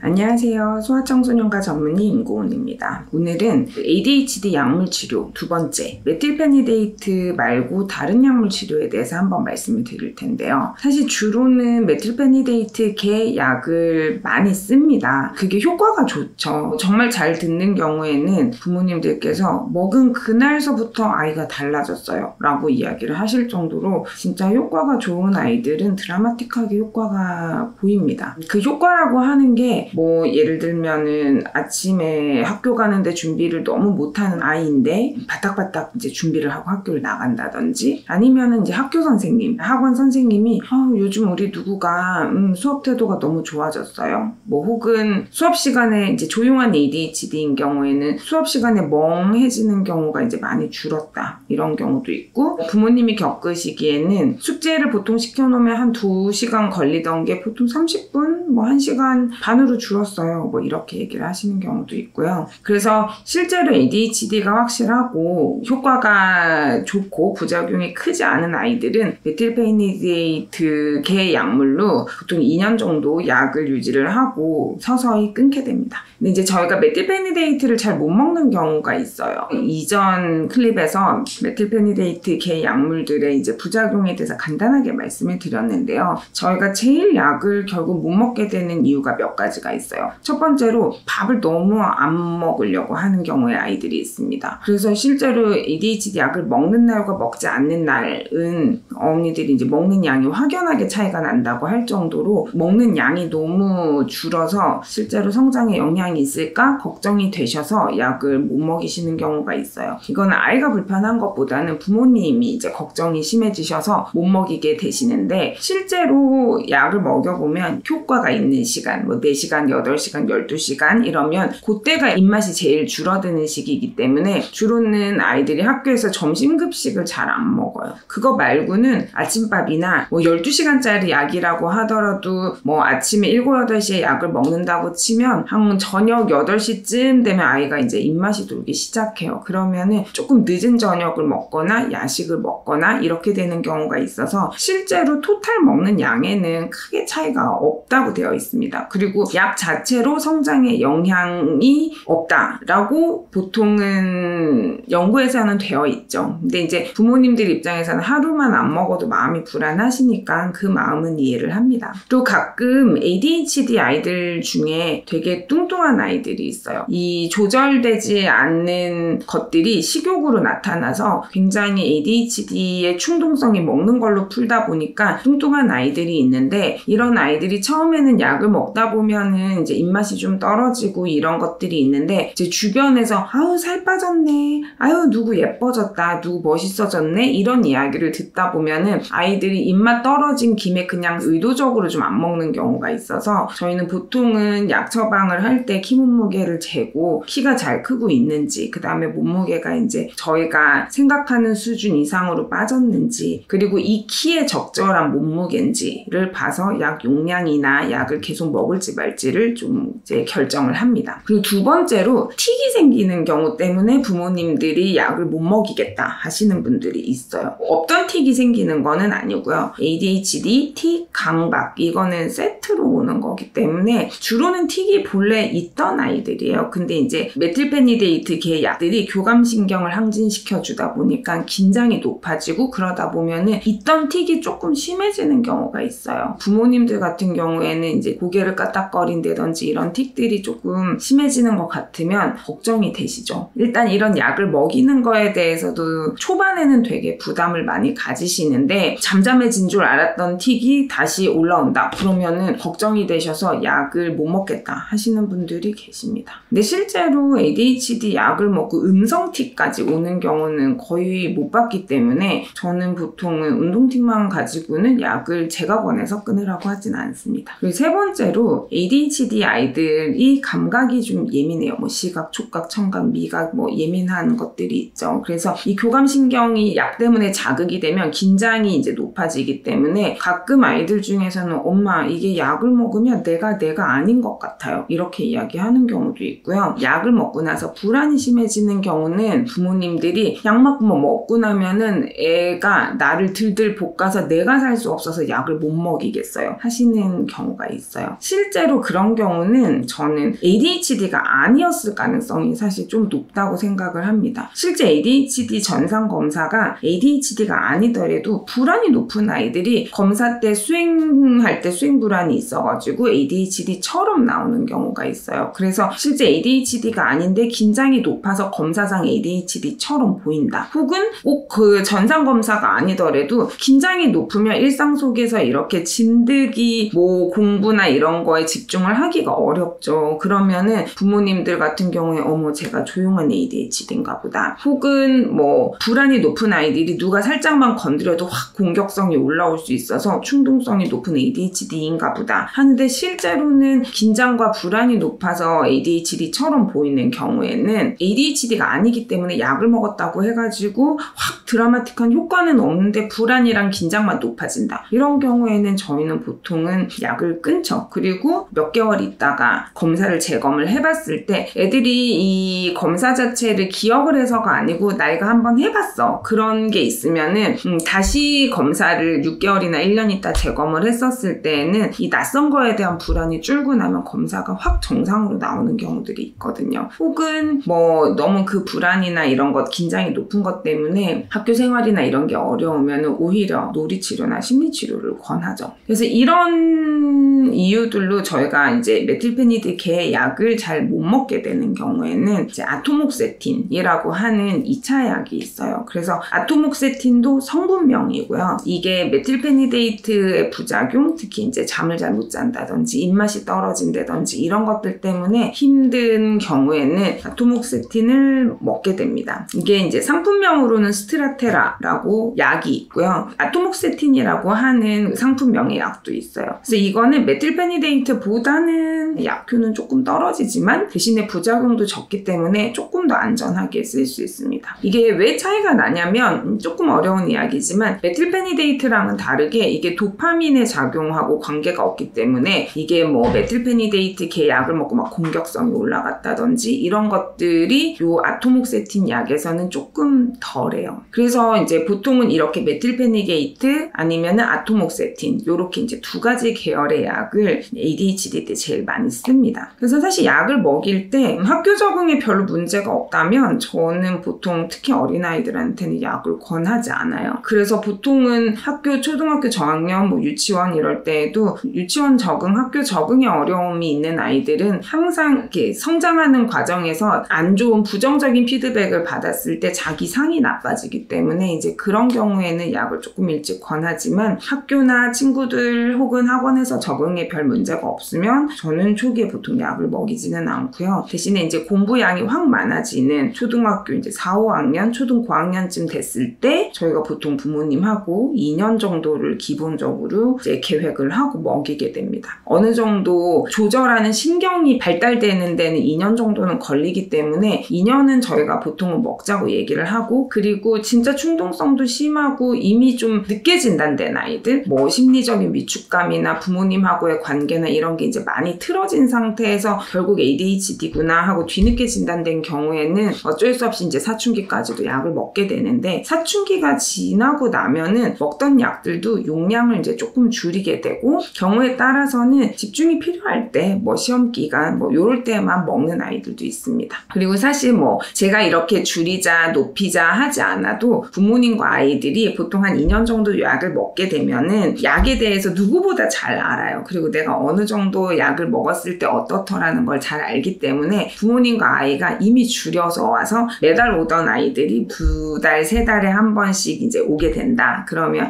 안녕하세요. 소아청소년과 전문의 임고은입니다. 오늘은 ADHD 약물 치료 두 번째, 메틸페니데이트 말고 다른 약물 치료에 대해서 한번 말씀을 드릴 텐데요. 사실 주로는 메틸페니데이트 계 약을 많이 씁니다. 그게 효과가 좋죠. 정말 잘 듣는 경우에는 부모님들께서 먹은 그날서부터 아이가 달라졌어요 라고 이야기를 하실 정도로 진짜 효과가 좋은 아이들은 드라마틱하게 효과가 보입니다. 그 효과라고 하는 게 예를 들면은 아침에 학교 가는데 준비를 너무 못하는 아이인데 바닥바닥 이제 준비를 하고 학교를 나간다든지, 아니면은 이제 학교 선생님, 학원 선생님이 요즘 우리 누구가 수업 태도가 너무 좋아졌어요. 혹은 수업 시간에 이제 조용한 ADHD인 경우에는 수업 시간에 멍해지는 경우가 이제 많이 줄었다. 이런 경우도 있고, 부모님이 겪으시기에는 숙제를 보통 시켜놓으면 한 2시간 걸리던 게 보통 30분, 1시간 반으로 줄었어요. 이렇게 얘기를 하시는 경우도 있고요. 그래서 실제로 ADHD가 확실하고 효과가 좋고 부작용이 크지 않은 아이들은 메틸페니데이트 계 약물로 보통 2년 정도 약을 유지를 하고 서서히 끊게 됩니다. 근데 이제 저희가 메틸페니데이트를 잘 못 먹는 경우가 있어요. 이전 클립에서 메틸페니데이트 계 약물들의 이제 부작용에 대해서 간단하게 말씀을 드렸는데요. 저희가 제일 약을 결국 못 먹게 되는 이유가 몇 가지가 있어요. 첫 번째로 밥을 너무 안 먹으려고 하는 경우에 아이들이 있습니다. 그래서 실제로 ADHD 약을 먹는 날과 먹지 않는 날은 어머니들이 이제 먹는 양이 확연하게 차이가 난다고 할 정도로 먹는 양이 너무 줄어서 실제로 성장에 영향이 있을까 걱정이 되셔서 약을 못 먹이시는 경우가 있어요. 이거는 아이가 불편한 것보다는 부모님이 이제 걱정이 심해지셔서 못 먹이게 되시는데, 실제로 약을 먹여보면 효과가 있는 시간, 4시간, 8시간, 12시간 이러면 그때가 입맛이 제일 줄어드는 시기이기 때문에 주로는 아이들이 학교에서 점심급식을 잘 안 먹어요. 그거 말고는 아침밥이나 12시간짜리 약이라고 하더라도 아침에 7, 8시에 약을 먹는다고 치면 한 저녁 8시쯤 되면 아이가 이제 입맛이 돌기 시작해요. 그러면은 조금 늦은 저녁을 먹거나 야식을 먹거나 이렇게 되는 경우가 있어서 실제로 토탈 먹는 양에는 크게 차이가 없다고 되어 있습니다. 그리고 약 자체로 성장에 영향이 없다라고 보통은 연구에서는 되어 있죠. 근데 이제 부모님들 입장에서는 하루만 안 먹어도 마음이 불안하시니까 그 마음은 이해를 합니다. 또 가끔 ADHD 아이들 중에 되게 뚱뚱한 아이들이 있어요. 이 조절되지 않는 것들이 식욕으로 나타나서 굉장히 ADHD의 충동성이 먹는 걸로 풀다 보니까 뚱뚱한 아이들이 있는데, 이런 아이들이 처음에는 약을 먹다 보면은 이제 입맛이 좀 떨어지고 이런 것들이 있는데, 이제 주변에서 살 빠졌네, 누구 예뻐졌다, 누구 멋있어졌네 이런 이야기를 듣다 보면은 아이들이 입맛 떨어진 김에 그냥 의도적으로 좀 안 먹는 경우가 있어서, 저희는 보통은 약 처방을 할 때 키 몸무게를 재고 키가 잘 크고 있는지, 그 다음에 몸무게가 이제 저희가 생각하는 수준 이상으로 빠졌는지, 그리고 이 키에 적절한 몸무게인지를 봐서 약 용량이나 약을 계속 먹을지 말지를 좀 이제 결정을 합니다. 그리고 두 번째로 틱이 생기는 경우 때문에 부모님들이 약을 못 먹이겠다 하시는 분들이 있어요. 없던 틱이 생기는 거는 아니고요. ADHD, 틱, 강박 이거는 세트로 오는 거기 때문에 주로는 틱이 본래 있던 아이들이에요. 근데 이제 메틸페니데이트 계 약들이 교감신경을 항진시켜 주다 보니까 긴장이 높아지고, 그러다 보면은 있던 틱이 조금 심해지는 경우가 있어요. 부모님들 같은 경우에는 이제 고개를 까딱거린다든지 이런 틱들이 조금 심해지는 것 같으면 걱정이 되시죠. 일단 이런 약을 먹이는 거에 대해서도 초반에는 되게 부담을 많이 가지시는데, 잠잠해진 줄 알았던 틱이 다시 올라온다 그러면은 걱정이 되셔서 약을 못 먹겠다 하시는 분들이 계십니다. 근데 실제로 ADHD 약을 먹고 음성틱까지 오는 경우는 거의 못 봤기 때문에 저는 보통은 운동틱만 가지고는 약을 제가 권해서 끊으라고 하진 않습니다. 그리고 세 번째로 ADHD 아이들이 감각이 좀 예민해요. 시각, 촉각, 청각, 미각 예민한 것들이 있죠. 그래서 이 교감신경이 약 때문에 자극이 되면 긴장이 이제 높아지기 때문에 가끔 아이들 중에서는 엄마 이게 약을 먹으면 내가 아닌 것 같아요 이렇게 이야기하는 경우도 있고요. 약을 먹고 나서 불안이 심해지는 경우는 부모님들이 약 먹고 나면은 애가 나를 들들 볶아서 내가 살 수 없어서 약을 못 먹이겠어요 하시는 경우가 경우가 있어요. 실제로 그런 경우는 저는 ADHD가 아니었을 가능성이 사실 좀 높다고 생각을 합니다. 실제 ADHD 전상검사가 ADHD가 아니더라도 불안이 높은 아이들이 검사 때 수행할 때 수행 불안이 있어가지고 ADHD처럼 나오는 경우가 있어요. 그래서 실제 ADHD가 아닌데 긴장이 높아서 검사상 ADHD처럼 보인다. 혹은 꼭 그 전상검사가 아니더라도 긴장이 높으면 일상 속에서 이렇게 진득이 뭐 공부나 이런 거에 집중을 하기가 어렵죠. 그러면은 부모님들 같은 경우에 어머 제가 조용한 ADHD인가 보다. 혹은 뭐 불안이 높은 아이들이 누가 살짝만 건드려도 확 공격성이 올라올 수 있어서 충동성이 높은 ADHD인가 보다 하는데 실제로는 긴장과 불안이 높아서 ADHD처럼 보이는 경우에는 ADHD가 아니기 때문에 약을 먹었다고 해가지고 확 드라마틱한 효과는 없는데 불안이랑 긴장만 높아진다. 이런 경우에는 저희는 보통은 약을 끊죠. 그리고 몇 개월 있다가 검사를 재검을 해봤을 때 애들이 이 검사 자체를 기억을 해서가 아니고 나이가 한번 해봤어. 그런 게 있으면은 다시 검사를 6개월이나 1년 있다 재검을 했었을 때에는 이 낯선 거에 대한 불안이 줄고 나면 검사가 확 정상으로 나오는 경우들이 있거든요. 혹은 뭐 너무 그 불안이나 이런 것, 긴장이 높은 것 때문에 학교 생활이나 이런 게 어려우면 오히려 놀이치료나 심리치료를 권하죠. 그래서 이런 이유들로 저희가 이제 메틸페니드 계 약을 잘 못 먹게 되는 경우에는 이제 아토목세틴이라고 하는 2차 약이 있어요. 그래서 아토목세틴도 성분명이고요. 이게 메틸페니데이트의 부작용, 특히 이제 잠을 잘 못 잔다든지 입맛이 떨어진다든지 이런 것들 때문에 힘든 경우에는 아토목세틴을 먹게 됩니다. 이게 이제 상품명으로는 스트라테라라고 약이 있고요. 아토목세틴이라고 하는 상품명의 약도 있어요. 그래서 이거는 메틸페니데이트보다는 약효는 조금 떨어지지만 대신에 부작용도 적기 때문에 조금 더 안전하게 쓸 수 있습니다. 이게 왜 차이가 나냐면 조금 어려운 이야기지만 메틸페니데이트랑은 다르게 이게 도파민의 작용하고 관계가 없기 때문에 이게 뭐 메틸페니데이트 계 약을 먹고 막 공격성이 올라갔다든지 이런 것들이 요 아토목세틴 약에서는 조금 덜해요. 그래서 이제 보통은 이렇게 메틸페니데이트 아니면은 아토목세틴 요렇게 이제 두 가지 계열의 약을 ADHD 때 제일 많이 씁니다. 그래서 사실 약을 먹일 때 학교 적응에 별로 문제가 없다면 저는 보통 특히 어린아이들한테는 약을 권하지 않아요. 그래서 보통은 학교 초등학교 저학년 뭐 유치원 이럴 때에도 유치원 적응, 학교 적응에 어려움이 있는 아이들은 항상 이렇게 성장하는 과정에서 안 좋은 부정적인 피드백을 받았을 때 자기 상이 나빠지기 때문에 이제 그런 경우에는 약을 조금 일찍 권하지만 학교나 친구들 혹은 학원에서 적응에 별 문제가 없으면 저는 초기에 보통 약을 먹이지는 않고요. 대신에 이제 공부량이 확 많아지는 초등학교 이제 4, 5학년, 초등 고학년쯤 됐을 때 저희가 보통 부모님하고 2년 정도를 기본적으로 이제 계획을 하고 먹이게 됩니다. 어느 정도 조절하는 신경이 발달되는 데는 2년 정도는 걸리기 때문에 2년은 저희가 보통은 먹자고 얘기를 하고 그리고 진짜 충동성도 심하고 이미 좀 늦게 진단된 아이들 뭐 심리적인 위축감이나 부모님하고의 관계나 이런 게 이제 많이 틀어진 상태에서 결국 ADHD구나 하고 뒤늦게 진단된 경우에는 어쩔 수 없이 이제 사춘기까지도 약을 먹게 되는데 사춘기가 지나고 나면은 먹던 약들도 용량을 이제 조금 줄이게 되고 경우에 따라서는 집중이 필요할 때 뭐 시험 기간 뭐 요럴 때만 먹는 아이들도 있습니다. 그리고 사실 뭐 제가 이렇게 줄이자 높이자 하지 않아도 부모님과 아이들이 보통 한 2년 정도 약을 먹게 되면은 약에 대해서 누구보다 잘 알아요. 그리고 내가 어느 정도 약을 먹었을 때 어떻더라는 걸 잘 알기 때문에 부모님과 아이가 이미 줄여서 와서 매달 오던 아이들이 2달, 3달에 한 번씩 이제 오게 된다. 그러면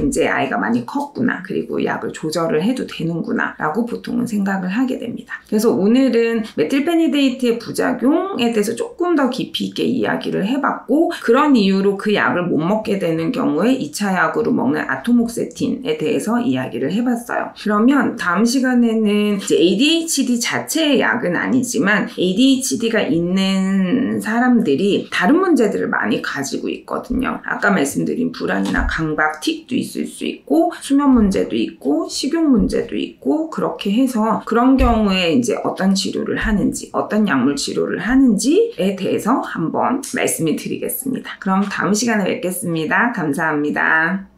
이제 아이가 많이 컸구나. 그리고 약을 조절을 해도 되는구나 라고 보통은 생각을 하게 됩니다. 그래서 오늘은 메틸페니데이트의 부작용에 대해서 조금 더 깊이 있게 이야기를 해봤고 그런 이유로 그 약을 못 먹게 되는 경우에 2차 약으로 먹는 아토목세틴에 대해서 이야기를 해봤어요. 그러면 다음 시간에는 이제 ADHD 자체의 약은 아니지만 ADHD가 있는 사람들이 다른 문제들을 많이 가지고 있거든요. 아까 말씀드린 불안이나 강박, 틱도 있을 수 있고 수면 문제도 있고 식욕 문제도 있고 그렇게 해서 그런 경우에 이제 어떤 치료를 하는지 어떤 약물 치료를 하는지에 대해서 한번 말씀을 드리겠습니다. 그럼 다음 시간에 뵙겠습니다. 감사합니다.